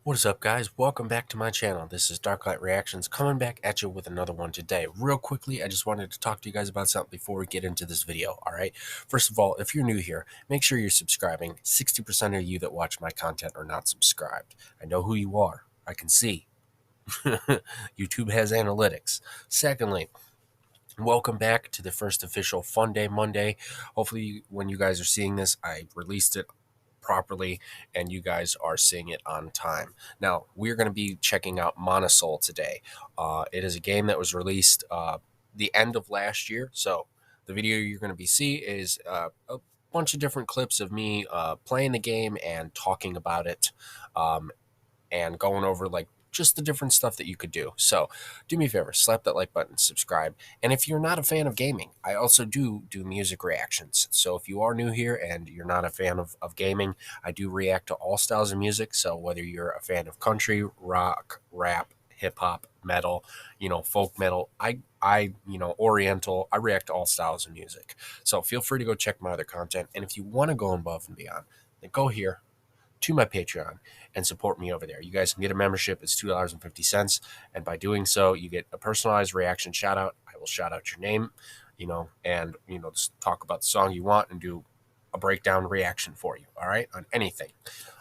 What is up, guys? Welcome back to my channel. This is Darklight Reactions coming back at you with another one today. Real quickly, I just wanted to talk to you guys about something before we get into this video, alright? First of all, if you're new here, make sure you're subscribing. 60% of you that watch my content are not subscribed. I know who you are. I can see. YouTube has analytics. Secondly, welcome back to the first official Funday Monday. Hopefully, when you guys are seeing this, I released it properly and you guys are seeing it on time. Now, we're going to be checking out ManaSoul today. It is a game that was released the end of last year. So the video you're going to be see is a bunch of different clips of me playing the game and talking about it, and going over like just the different stuff that you could do. So do me a favor, slap that like button, subscribe. And if you're not a fan of gaming, I also do music reactions. So if you are new here and you're not a fan of gaming, I do react to all styles of music. So whether you're a fan of country, rock, rap, hip hop, metal, folk metal, oriental, I react to all styles of music. So feel free to go check my other content. And if you want to go above and beyond, then go here to my Patreon and support me over there. You guys can get a membership. It's $2.50. And by doing so, you get a personalized reaction shout out. I will shout out your name, and, just talk about the song you want and do a breakdown reaction for you. All right. On anything.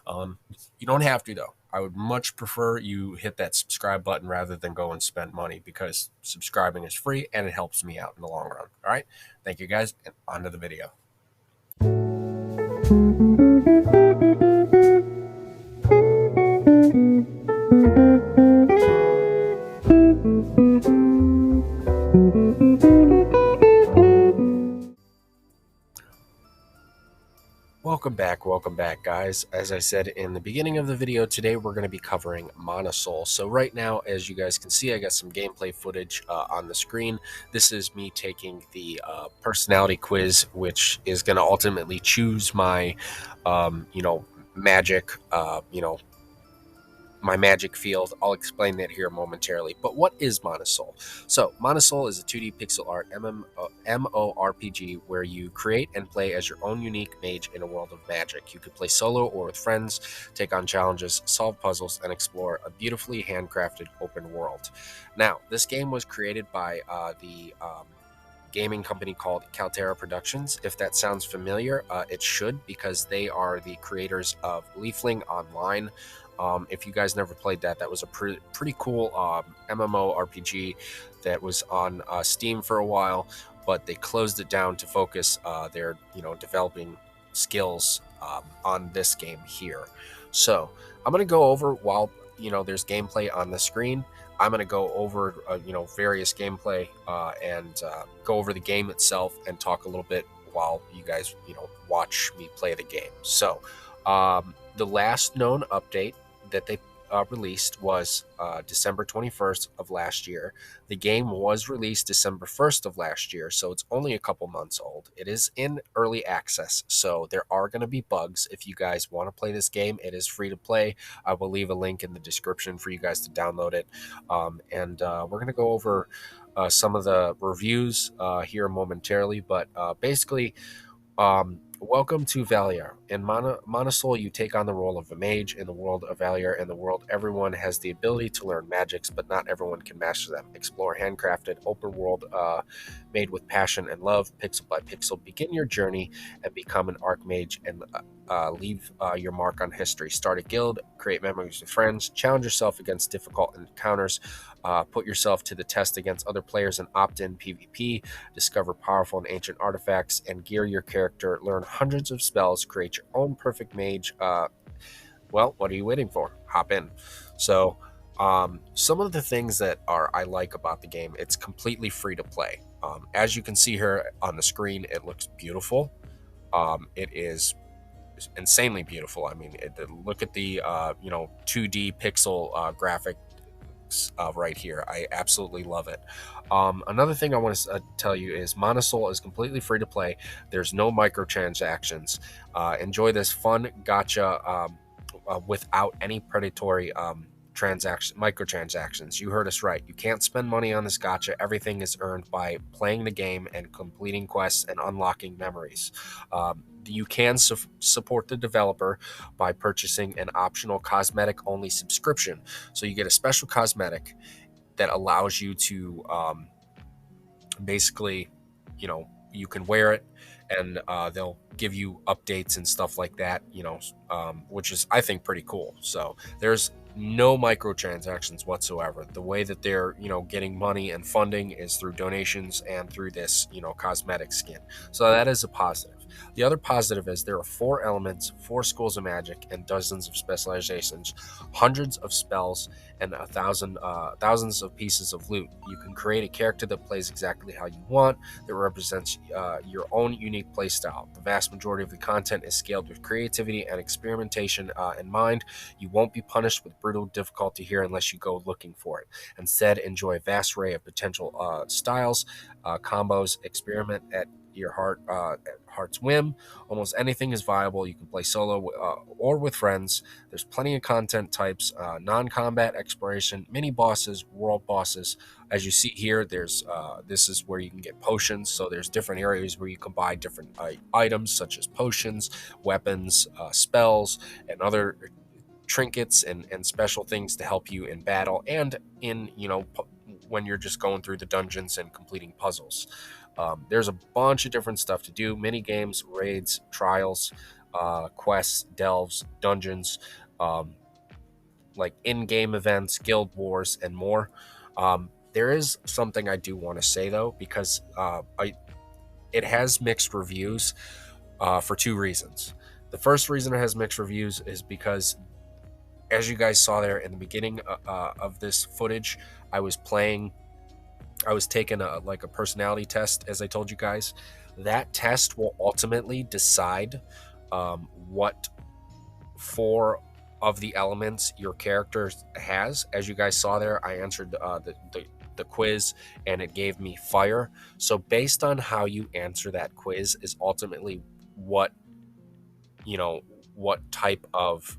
You don't have to, though. I would much prefer you hit that subscribe button rather than go and spend money, because subscribing is free and it helps me out in the long run. All right. Thank you, guys. And on to the video. Welcome back, guys. As I said in the beginning of the video, today we're going to be covering ManaSoul. So right now, as you guys can see, I got some gameplay footage on the screen. This is me taking the personality quiz, which is going to ultimately choose my, magic, my magic field. I'll explain that here momentarily. But what is ManaSoul? So ManaSoul is a 2D pixel art MMORPG where you create and play as your own unique mage in a world of magic. You could play solo or with friends, take on challenges, solve puzzles, and explore a beautifully handcrafted open world. Now, this game was created by the gaming company called Caltera Productions. If that sounds familiar, it should, because they are the creators of Leafling Online. If you guys never played that, that was a pretty cool MMORPG that was on Steam for a while, but they closed it down to focus their developing skills on this game here. So I'm going to go over, while there's gameplay on the screen, I'm going to go over various gameplay and go over the game itself and talk a little bit while you guys watch me play the game. So the last known update that they released was December 21st of last year. The game was released December 1st of last year, so it's only a couple months old. It is in early access, so there are going to be bugs. If you guys want to play this game, it is free to play. I will leave a link in the description for you guys to download it. And we're going to go over some of the reviews here momentarily, but basically, welcome to Valier. In ManaSoul, you take on the role of a mage in the world of Valier. In the world, everyone has the ability to learn magics, but not everyone can master them. Explore handcrafted, open world made with passion and love, pixel by pixel. Begin your journey and become an archmage and leave your mark on history. Start a guild, create memories with friends, challenge yourself against difficult encounters, put yourself to the test against other players and opt in PvP, discover powerful and ancient artifacts, and gear your character, learn hundreds of spells, create your own perfect mage. Well, what are you waiting for? Hop in. So, some of the things that I like about the game, it's completely free to play. As you can see here on the screen, it looks beautiful. It is insanely beautiful. I mean, look at the 2D pixel graphic right here. I absolutely love it. Another thing I want to tell you is ManaSoul is completely free to play. There's no microtransactions. Enjoy this fun gacha without any predatory microtransactions. You heard us right. You can't spend money on this gacha. Everything is earned by playing the game and completing quests and unlocking memories. You can support the developer by purchasing an optional cosmetic only subscription. So you get a special cosmetic that allows you to basically, you can wear it, and they'll give you updates and stuff like that, which is, I think, pretty cool. So there's no microtransactions whatsoever. The way that they're, getting money and funding is through donations and through this, cosmetic skin. So that is a positive. The other positive is there are 4 elements, 4 schools of magic, and dozens of specializations, hundreds of spells, and thousands of pieces of loot. You can create a character that plays exactly how you want, that represents your own unique playstyle. The vast majority of the content is scaled with creativity and experimentation in mind. You won't be punished with brutal difficulty here unless you go looking for it. Instead, enjoy a vast array of potential styles, combos, experiment at your heart's whim. Almost anything is viable. You can play solo or with friends. There's plenty of content types: non-combat exploration, mini bosses, world bosses. As you see here, there's this is where you can get potions. So there's different areas where you can buy different items such as potions, weapons, spells, and other trinkets and special things to help you in battle and in, when you're just going through the dungeons and completing puzzles. There's a bunch of different stuff to do: mini games, raids, trials, quests, delves, dungeons, um, like in-game events, guild wars, and more. There is something I do want to say though, because it has mixed reviews for 2 reasons. The first reason it has mixed reviews is because, as you guys saw there in the beginning of this footage, I was taking a personality test, as I told you guys. That test will ultimately decide what 4 of the elements your character has. As you guys saw there, I answered the quiz, and it gave me fire. So based on how you answer that quiz is ultimately what what type of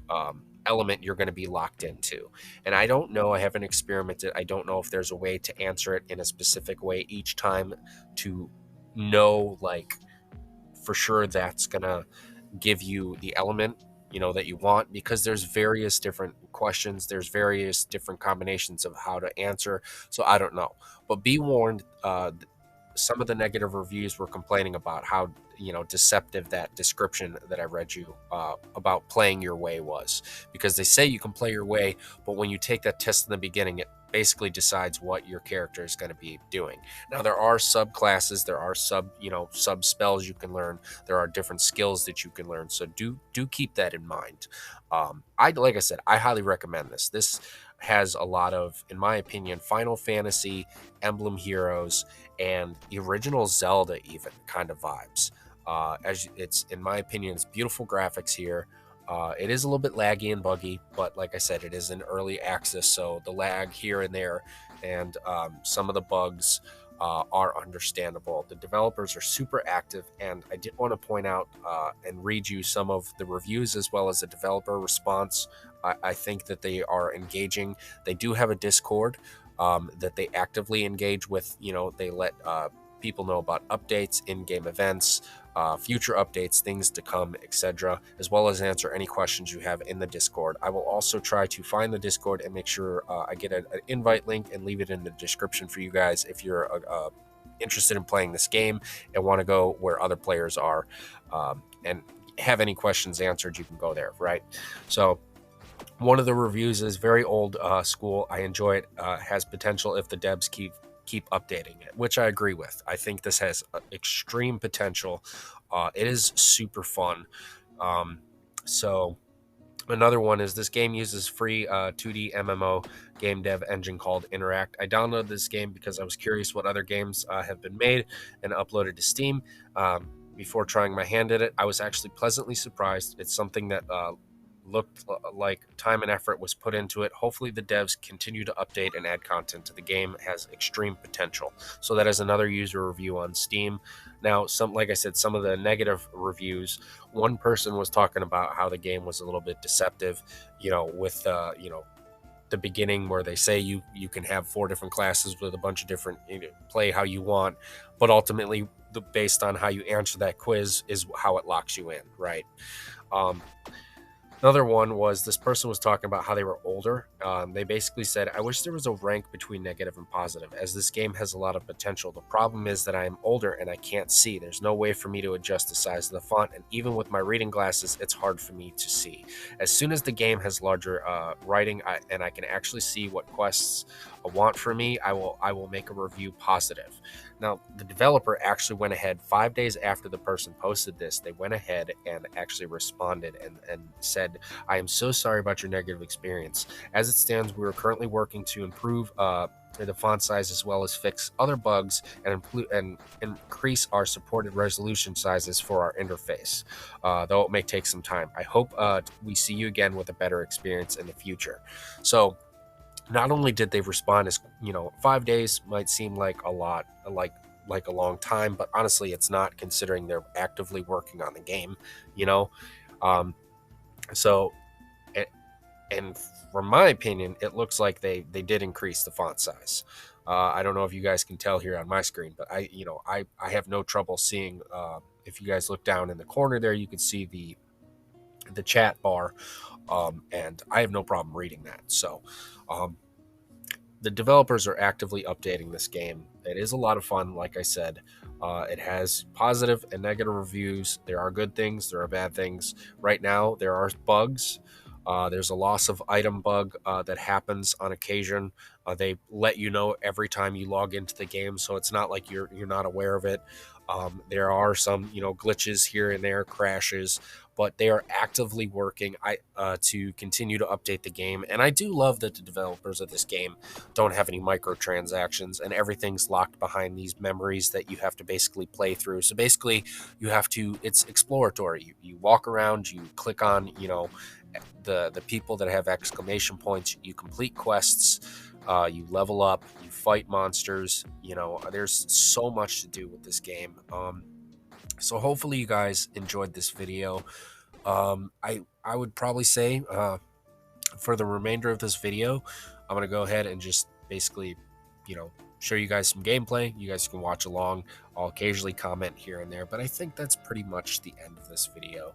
element you're going to be locked into. And I don't know, I haven't experimented. I don't know if there's a way to answer it in a specific way each time to know, like, for sure that's going to give you the element that you want, because there's various different questions, there's various different combinations of how to answer. So I don't know, but be warned, some of the negative reviews were complaining about how deceptive that description that I read you about playing your way was, because they say you can play your way, but when you take that test in the beginning, it basically decides what your character is going to be doing. Now there are subclasses, there are sub spells you can learn, there are different skills that you can learn, so do keep that in mind. Like I said, I highly recommend this has a lot of, in my opinion, Final Fantasy, Emblem Heroes, and the original Zelda even kind of vibes. As it's, in my opinion, it's beautiful graphics here. It is a little bit laggy and buggy, but like I said, it is in early access, so the lag here and there and some of the bugs are understandable. The developers are super active, and I did want to point out and read you some of the reviews as well as the developer response. I think that they are engaging. They do have a Discord that they actively engage with. They let people know about updates, in-game events, future updates, things to come, etc., as well as answer any questions you have in the Discord. I will also try to find the Discord and make sure I get an invite link and leave it in the description for you guys if you're interested in playing this game and want to go where other players are and have any questions answered. You can go there, right? So one of the reviews is very old school. I enjoy it. Has potential if the devs keep updating it, which I agree with. I think this has extreme potential. It is super fun. So another one is this game uses free 2D MMO game dev engine called Interact. I downloaded this game because I was curious what other games have been made and uploaded to Steam. Before trying my hand at it, I was actually pleasantly surprised. It's something that looked like time and effort was put into it. Hopefully the devs continue to update and add content to the game. It has extreme potential. So that is another user review on Steam. Now, like I said, some of the negative reviews, one person was talking about how the game was a little bit deceptive, with the beginning where they say you can have 4 different classes with a bunch of different, play how you want, but ultimately based on how you answer that quiz is how it locks you in, right? Um, Another one was this person was talking about how they were older. They basically said, I wish there was a rank between negative and positive, as this game has a lot of potential. The problem is that I am older and I can't see. There's no way for me to adjust the size of the font, and even with my reading glasses, it's hard for me to see. As soon as the game has larger writing and I can actually see what quests want for me, I will make a review positive. Now, the developer actually went ahead 5 days after the person posted this. They went ahead and actually responded and said, I am so sorry about your negative experience. As it stands, we are currently working to improve the font size as well as fix other bugs and increase our supported resolution sizes for our interface, though it may take some time. I hope we see you again with a better experience in the future. So, not only did they respond, as 5 days might seem like a lot, like a long time, but honestly it's not, considering they're actively working on the game, you know um so and, and from my opinion, it looks like they did increase the font size. I don't know if you guys can tell here on my screen, but I have no trouble seeing. If you guys look down in the corner there, you can see the chat bar, and I have no problem reading that. So um, the developers are actively updating this game. It is a lot of fun, like I said. It has positive and negative reviews. There are good things, there are bad things. Right now, there are bugs. There's a loss of item bug that happens on occasion. They let you know every time you log into the game, so it's not like you're not aware of it. There are some glitches here and there, crashes, but they are actively working to continue to update the game. And I do love that the developers of this game don't have any microtransactions, and everything's locked behind these memories that you have to basically play through. So basically, it's exploratory. You walk around, you click on the people that have exclamation points, you complete quests, you level up, you fight monsters. There's so much to do with this game. So hopefully you guys enjoyed this video. I would probably say, for the remainder of this video, I'm going to go ahead and just basically, show you guys some gameplay. You guys can watch along. I'll occasionally comment here and there, but I think that's pretty much the end of this video.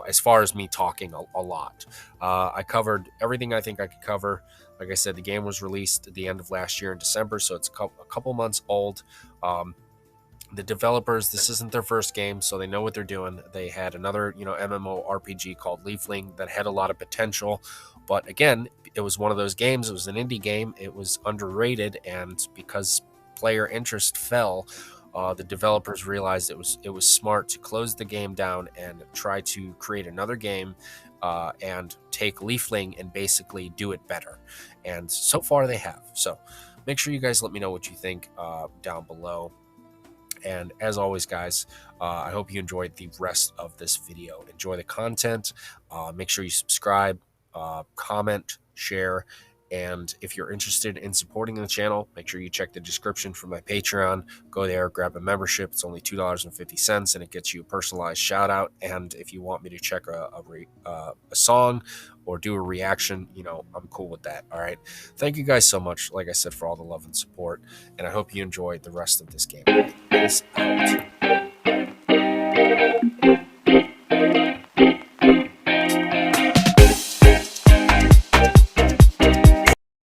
As far as me talking a lot, I covered everything I think I could cover. Like I said, the game was released at the end of last year in December, so it's a couple months old. The developers, this isn't their first game, so they know what they're doing. They had another MMORPG called Leafling that had a lot of potential, but again, it was one of those games. It was an indie game. It was underrated, and because player interest fell, the developers realized it was smart to close the game down and try to create another game, and take Leafling and basically do it better. And so far they have. So make sure you guys let me know what you think down below. And as always, guys, I hope you enjoyed the rest of this video. Enjoy the content. Make sure you subscribe, comment, share. And if you're interested in supporting the channel, make sure you check the description for my Patreon. Go there, grab a membership. It's only $2.50, and it gets you a personalized shout out. And if you want me to check a song or do a reaction, I'm cool with that. All right. Thank you guys so much, like I said, for all the love and support. And I hope you enjoyed the rest of this game. Peace out.